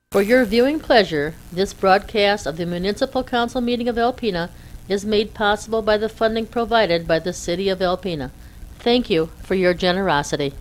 For your viewing pleasure, this broadcast of the Municipal Council meeting of Alpena is made possible by the funding provided by the City of Alpena. Thank you for your generosity.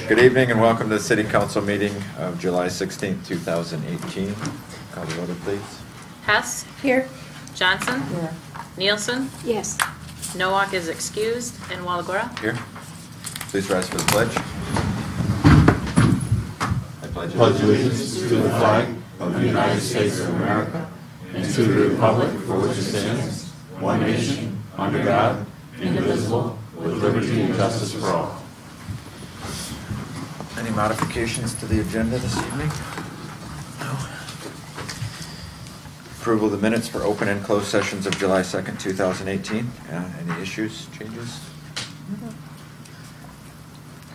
Good evening and welcome to the City Council meeting of July 16th, 2018. Call the order, please. Hess? Here. Johnson? Here. Nielsen? Yes. Nowak is excused. And Walagora? Here. Please rise for the pledge. I pledge allegiance to the flag of the United States of America and to the republic for which it stands, one nation, under God, indivisible, with liberty and justice for all. Any modifications to the agenda this evening? No. Approval of the minutes for open and closed sessions of July 2nd, 2018. Any issues, changes?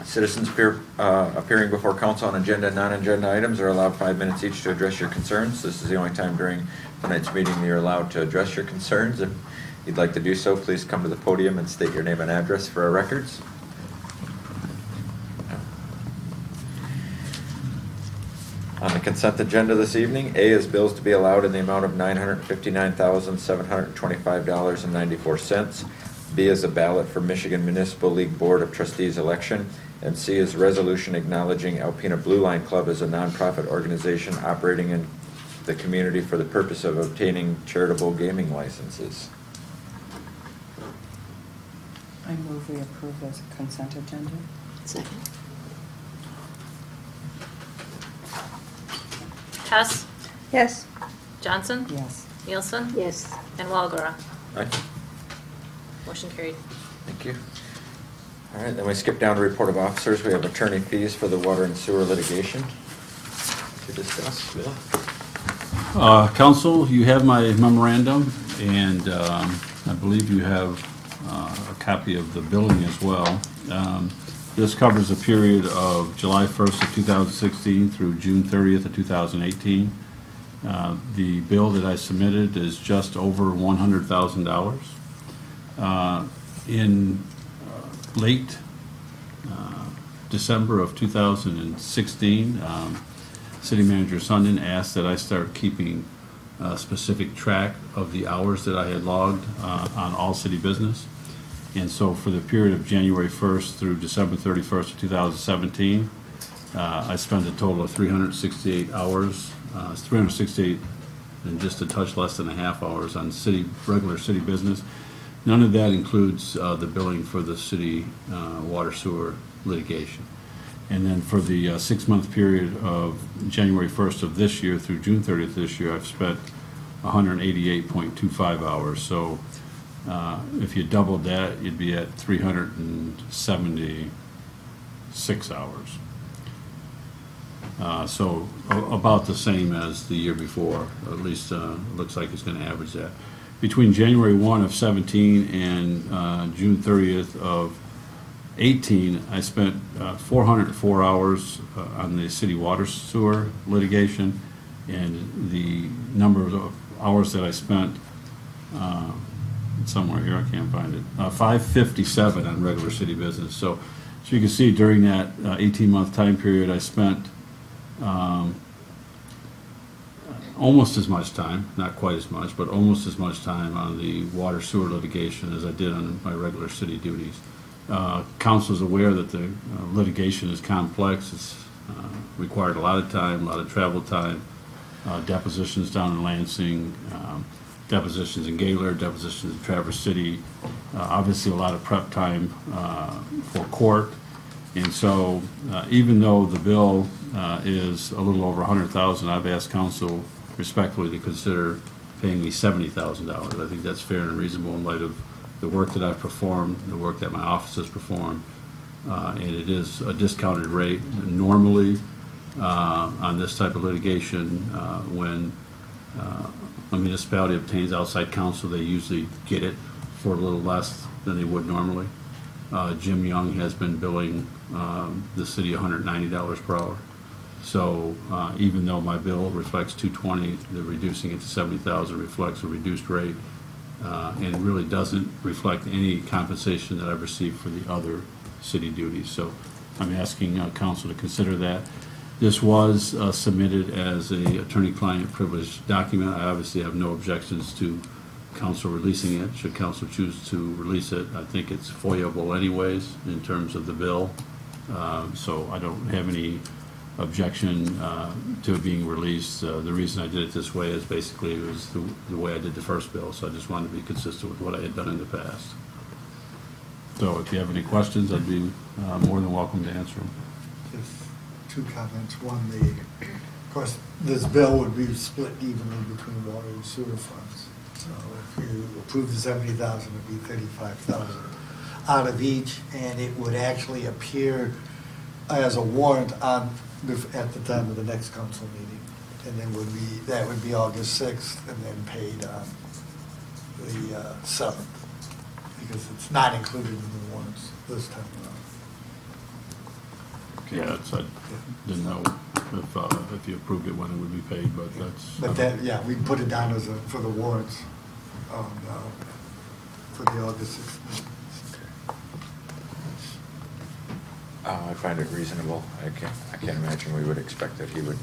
Citizens appearing before council on agenda and non-agenda items are allowed 5 minutes each to address your concerns. This is the only time during tonight's meeting that you're allowed to address your concerns. If you'd like to do so, please come to the podium and state your name and address for our records. On the consent agenda this evening, A is bills to be allowed in the amount of $959,725.94. B is a ballot for Michigan Municipal League Board of Trustees election. And C is resolution acknowledging Alpena Blue Line Club as a nonprofit organization operating in the community for the purpose of obtaining charitable gaming licenses. I move we approve as a consent agenda. Second. Hess? Yes. Johnson? Yes. Nielsen? Yes. And Walagora? Aye. Motion carried. Thank you. All right, then we skip down to report of officers. We have attorney fees for the water and sewer litigation to discuss. Bill? Council, you have my memorandum, and I believe you have a copy of the billing as well. This covers a period of July 1st of 2016 through June 30th of 2018. The bill that I submitted is just over $100,000. In late December of 2016, City Manager Sundin asked that I start keeping specific track of the hours that I had logged on all city business. And so for the period of January 1st through December 31st of 2017, I spent a total of 368 hours, 368 and just a touch less than a half hours on regular city business. None of that includes the billing for the city water sewer litigation. And then for the 6-month period of January 1st of this year through June 30th this year, I've spent 188.25 hours. So if you doubled that, you'd be at 376 hours. So about the same as the year before, at least looks like it's going to average that. Between January 1 of 17 and June 30th of 18, I spent 404 hours on the city water sewer litigation, and the number of hours that I spent somewhere here, I can't find it, 557 on regular city business. So you can see during that 18-month time period, I spent almost as much time, not quite as much, but almost as much time on the water sewer litigation as I did on my regular city duties. Council is aware that the litigation is complex. It's required a lot of time, a lot of travel time, depositions down in Lansing, depositions in Gaylord, depositions in Traverse City, obviously a lot of prep time for court, And so, even though the bill is a little over $100,000, I've asked council respectfully to consider paying me $70,000. I think that's fair and reasonable in light of the work that I've performed, the work that my office has performed, and it is a discounted rate. Normally, on this type of litigation, when a municipality obtains outside counsel, they usually get it for a little less than they would normally. Jim Young has been billing the city $190 per hour. So even though my bill reflects $220, the reducing it to $70,000 reflects a reduced rate, and really doesn't reflect any compensation that I've received for the other city duties. So I'm asking council to consider that. This was submitted as a attorney-client privilege document. I obviously have no objections to council releasing it. Should council choose to release it, I think it's FOIA-able anyways in terms of the bill. So I don't have any objection to it being released. The reason I did it this way is basically it was the way I did the first bill, so I just wanted to be consistent with what I had done in the past. So if you have any questions, I'd be more than welcome to answer them. Just two comments. One, of course, this bill would be split evenly between water and sewer funds. So if you approve the 70,000, it'd be 35,000 out of each, and it would actually appear as a warrant on at the time of the next council meeting, and then that would be August 6th, and then paid on the 7th, because it's not included in the warrants this time around. Yeah, I didn't know if you approved it when it would be paid, but that's. But that, yeah, we put it down as for the warrants for the August 6th. I find it reasonable. I can't imagine we would expect that he would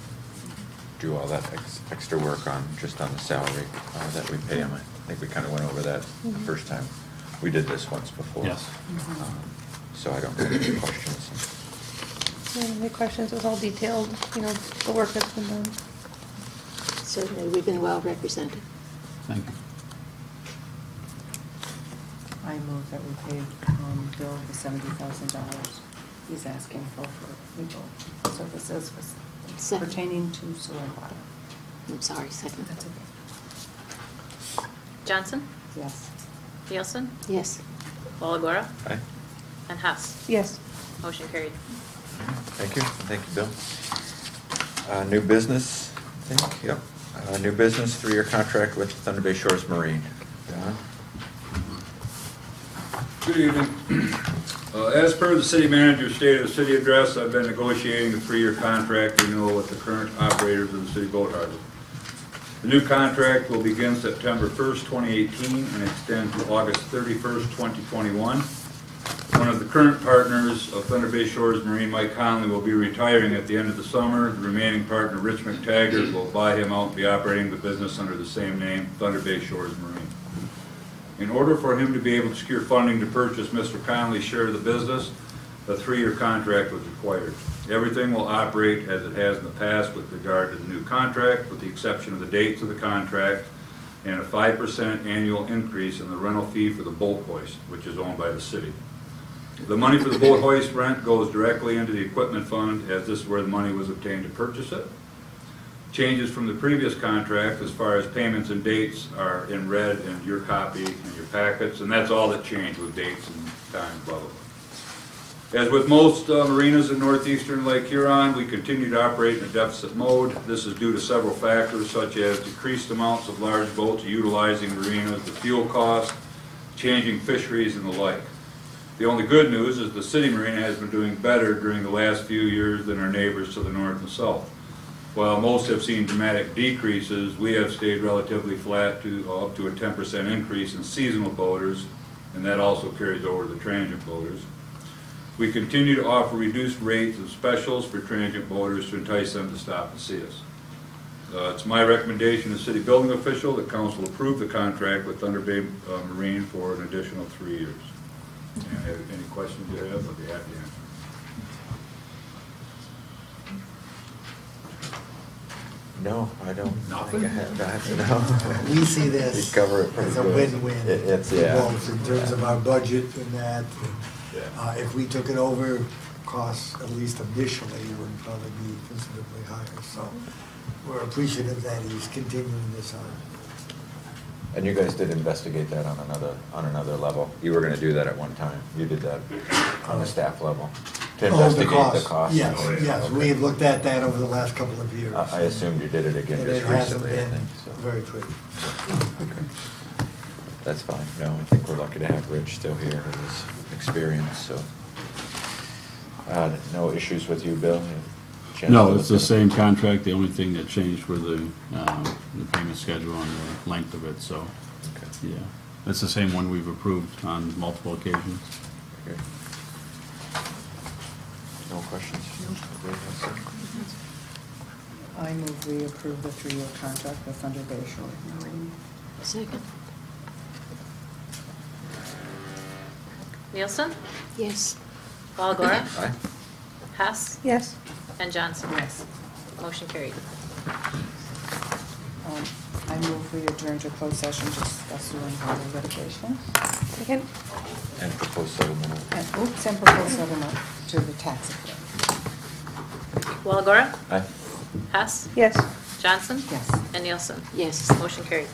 do all that extra work just on the salary that we pay him. I think we kind of went over that the first time. We did this once before. Yes. So I don't have any questions. Any questions? It was all detailed, the work that's been done. Certainly, we've been well represented. Thank you. I move that we pay Bill the $70,000 he's asking for legal services Second. pertaining to sewer and water. I'm sorry, second. That's okay. Johnson? Yes. Nielsen? Yes. Walagora? Aye. And Hess. Yes. Motion carried. Thank you. Thank you, Bill. New business, I think, yep. New business, 3-year contract with Thunder Bay Shores Marine. Don? Good evening. As per the city manager's state of the city address, I've been negotiating a 3-year contract renewal with the current operators of the city boat harbor. The new contract will begin September 1st, 2018 and extend to August 31st, 2021. One of the current partners of Thunder Bay Shores Marine, Mike Conley, will be retiring at the end of the summer. The remaining partner, Rich McTaggart, will buy him out and be operating the business under the same name, Thunder Bay Shores Marine. In order for him to be able to secure funding to purchase Mr. Conley's share of the business, a 3-year contract was required. Everything will operate as it has in the past with regard to the new contract, with the exception of the dates of the contract and a 5% annual increase in the rental fee for the boat hoist, which is owned by the city. The money for the boat hoist rent goes directly into the equipment fund, as this is where the money was obtained to purchase it. Changes from the previous contract as far as payments and dates are in red in your copy and your packets, and that's all that changed with dates and times, blah, blah, blah. As with most marinas in northeastern Lake Huron, we continue to operate in a deficit mode. This is due to several factors such as decreased amounts of large boats utilizing marinas, the fuel cost, changing fisheries, and the like. The only good news is the city marina has been doing better during the last few years than our neighbors to the north and south. While most have seen dramatic decreases, we have stayed relatively flat to up to a 10% increase in seasonal boaters, and that also carries over to the transient boaters. We continue to offer reduced rates and specials for transient boaters to entice them to stop and see us. It's my recommendation as city building official that council approve the contract with Thunder Bay Marine for an additional 3 years. And any questions you have, I'll be happy to answer. No, I don't think I have that. No. We see this You cover it pretty as a good. win-win. It's for both in terms of our budget and that. If we took it over costs, at least initially, would probably be considerably higher. So we're appreciative that he's continuing this on. And you guys did investigate that on another level. You were gonna do that at one time. You did that on the staff level. To investigate the cost. Yes, and- yes, okay. we have looked at that over the last couple of years. I assumed you did it again And just it hasn't recently, I been think, so. very pretty. Okay. That's fine. No, I think we're lucky to have Rich still here with his experience, so. No issues with you, Bill? Chance to No, look it's the at it? same contract. The only thing that changed were the payment schedule and the length of it, so, Okay. yeah. It's the same one we've approved on multiple occasions. Okay. No questions? I move we approve the 3-year contract with Thunder Bay Shore Marine. Second. Nielsen? Yes. Walagora? Aye. Hess? Yes. And Johnson? Yes. Motion carried. I move we adjourn to closed session to discuss sewer and water litigation. Second. And proposed settlement. And proposed settlement to the tax appeal. Walagora? Aye. Hess? Yes. Johnson? Yes. And Nielsen? Yes. Motion carried.